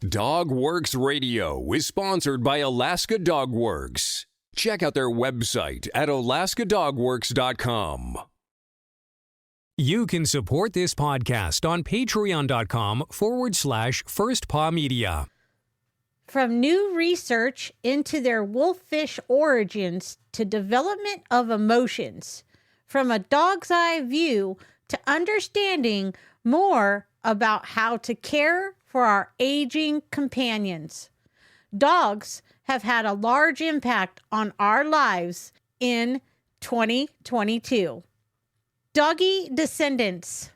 DogWorks Radio is sponsored by Alaska Dog Works. Check out their website at alaskadogworks.com. You can support this podcast on patreon.com/firstpawmedia. From new research into their wolffish origins to development of emotions, from a dog's eye view to understanding more about how to care for our aging companions. Dogs have had a large impact on our lives in 2022. Doggy descendants.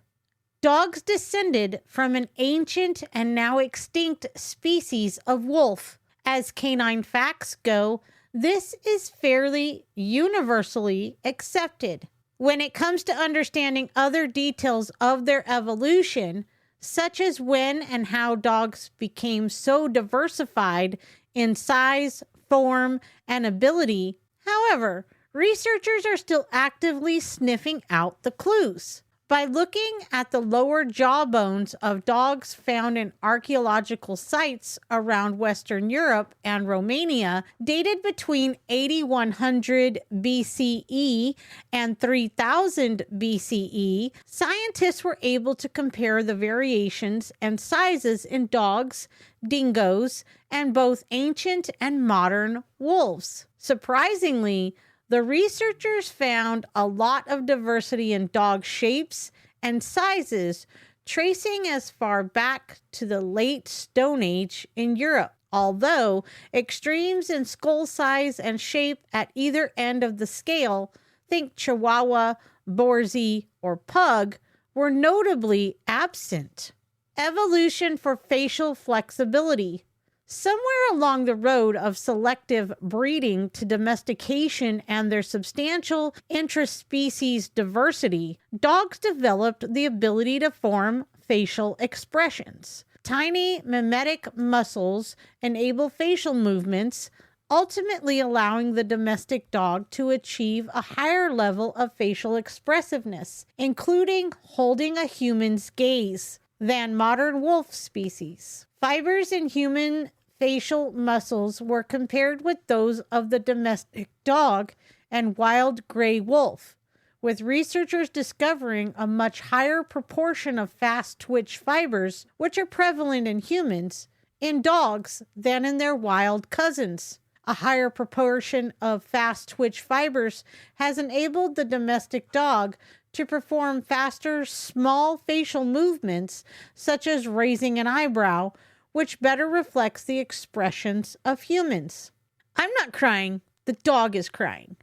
Dogs descended from an ancient and now extinct species of wolf. As canine facts go, this is fairly universally accepted. When it comes to understanding other details of their evolution, such as when and how dogs became so diversified in size, form, and ability, however, researchers are still actively sniffing out the clues. By looking at the lower jaw bones of dogs found in archaeological sites around Western Europe and Romania, dated between 8100 BCE and 3000 BCE, scientists were able to compare the variations and sizes in dogs, dingoes, and both ancient and modern wolves. Surprisingly, the researchers found a lot of diversity in dog shapes and sizes, tracing as far back to the late Stone Age in Europe. Although extremes in skull size and shape at either end of the scale, think Chihuahua, Borzoi, or Pug, were notably absent. Evolution for facial flexibility. Somewhere along the road of selective breeding to domestication and their substantial intraspecies diversity, dogs developed the ability to form facial expressions. Tiny mimetic muscles enable facial movements, ultimately allowing the domestic dog to achieve a higher level of facial expressiveness, including holding a human's gaze, than modern wolf species. Fibers in human facial muscles were compared with those of the domestic dog and wild gray wolf, with researchers discovering a much higher proportion of fast twitch fibers, which are prevalent in humans, in dogs than in their wild cousins. A higher proportion of fast twitch fibers has enabled the domestic dog to perform faster, small facial movements, such as raising an eyebrow, which better reflects the expressions of humans. I'm not crying, the dog is crying.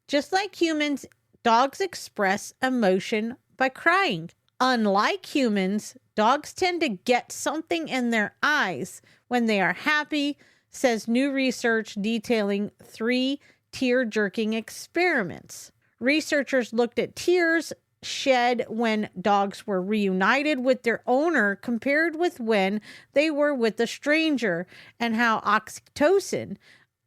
Just like humans, dogs express emotion by crying. Unlike humans, dogs tend to get something in their eyes when they are happy, says new research detailing 3 tear-jerking experiments. Researchers looked at tears shed when dogs were reunited with their owner compared with when they were with a stranger, and how oxytocin,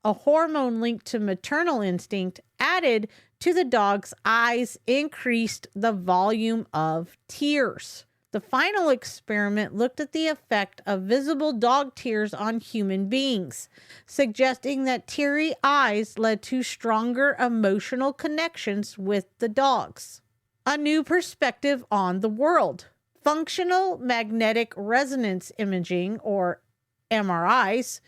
a hormone linked to maternal instinct, added to the dog's eyes increased the volume of tears. The final experiment looked at the effect of visible dog tears on human beings, suggesting that teary eyes led to stronger emotional connections with the dogs. A new perspective on the world. Functional magnetic resonance imaging, or MRIs,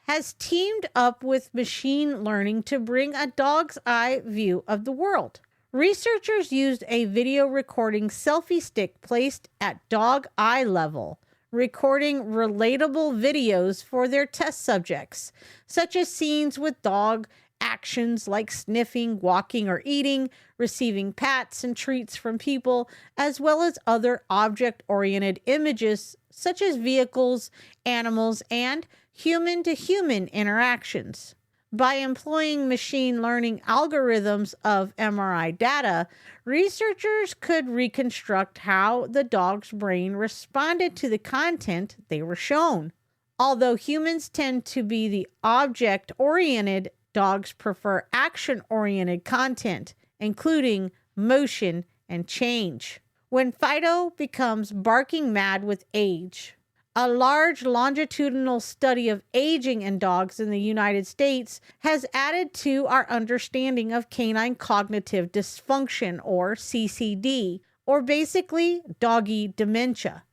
has teamed up with machine learning to bring a dog's eye view of the world. Researchers used a video recording selfie stick placed at dog eye level, recording relatable videos for their test subjects, such as scenes with dog actions like sniffing, walking, or eating, receiving pats and treats from people, as well as other object-oriented images such as vehicles, animals, and human-to-human interactions. By employing machine learning algorithms of MRI data, researchers could reconstruct how the dog's brain responded to the content they were shown. Although humans tend to be the object-oriented, dogs prefer action-oriented content, including motion and change. When Fido becomes barking mad with age, A large longitudinal study of aging in dogs in the United States has added to our understanding of canine cognitive dysfunction, or CCD, or basically doggy dementia,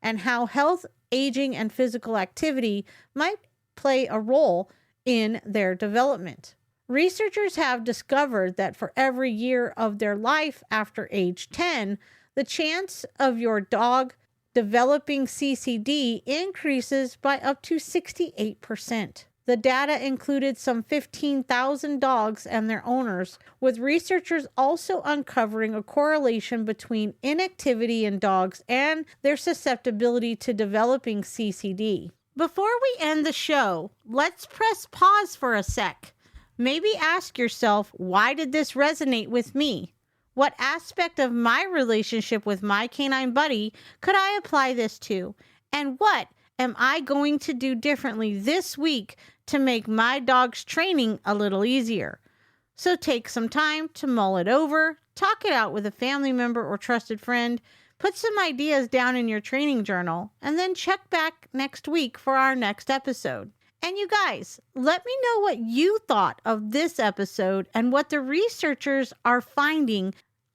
and how health, aging, and physical activity might play a role in their development. Researchers have discovered that for every year of their life after age 10, the chance of your dog developing CCD increases by up to 68%. The data included some 15,000 dogs and their owners, with researchers also uncovering a correlation between inactivity in dogs and their susceptibility to developing CCD. Before we end the show, let's press pause for a sec. Maybe ask yourself, why did this resonate with me? What aspect of my relationship with my canine buddy could I apply this to? And what am I going to do differently this week to make my dog's training a little easier? So take some time to mull it over, talk it out with a family member or trusted friend, put some ideas down in your training journal, and then check back next week for our next episode. And you guys, let me know what you thought of this episode and what the researchers are finding.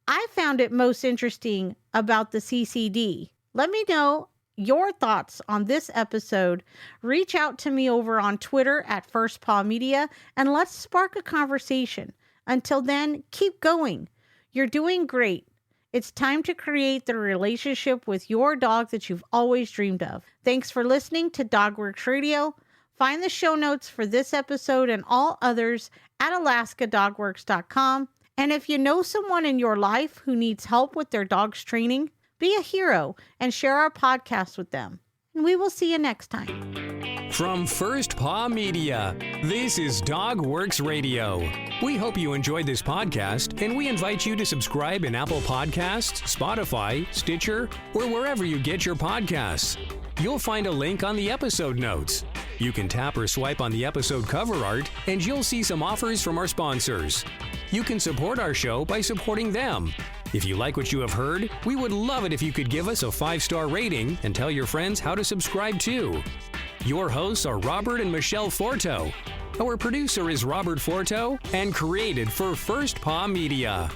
I found it most interesting about the CCD. Let me know your thoughts on this episode. Reach out to me over on Twitter at First Paw Media, and let's spark a conversation. Until then, keep going. You're doing great. It's time to create the relationship with your dog that you've always dreamed of. Thanks for listening to DogWorks Radio. Find the show notes for this episode and all others at alaskadogworks.com. And if you know someone in your life who needs help with their dog's training, be a hero and share our podcast with them. And we will see you next time. From First Paw Media, this is DogWorks Radio. We hope you enjoyed this podcast, and we invite you to subscribe in Apple Podcasts, Spotify, Stitcher, or wherever you get your podcasts. You'll find a link on the episode notes. You can tap or swipe on the episode cover art, and you'll see some offers from our sponsors. You can support our show by supporting them. If you like what you have heard, we would love it if you could give us a 5-star rating and tell your friends how to subscribe too. Your hosts are Robert and Michele Forto. Our producer is Robert Forto and created for First Paw Media.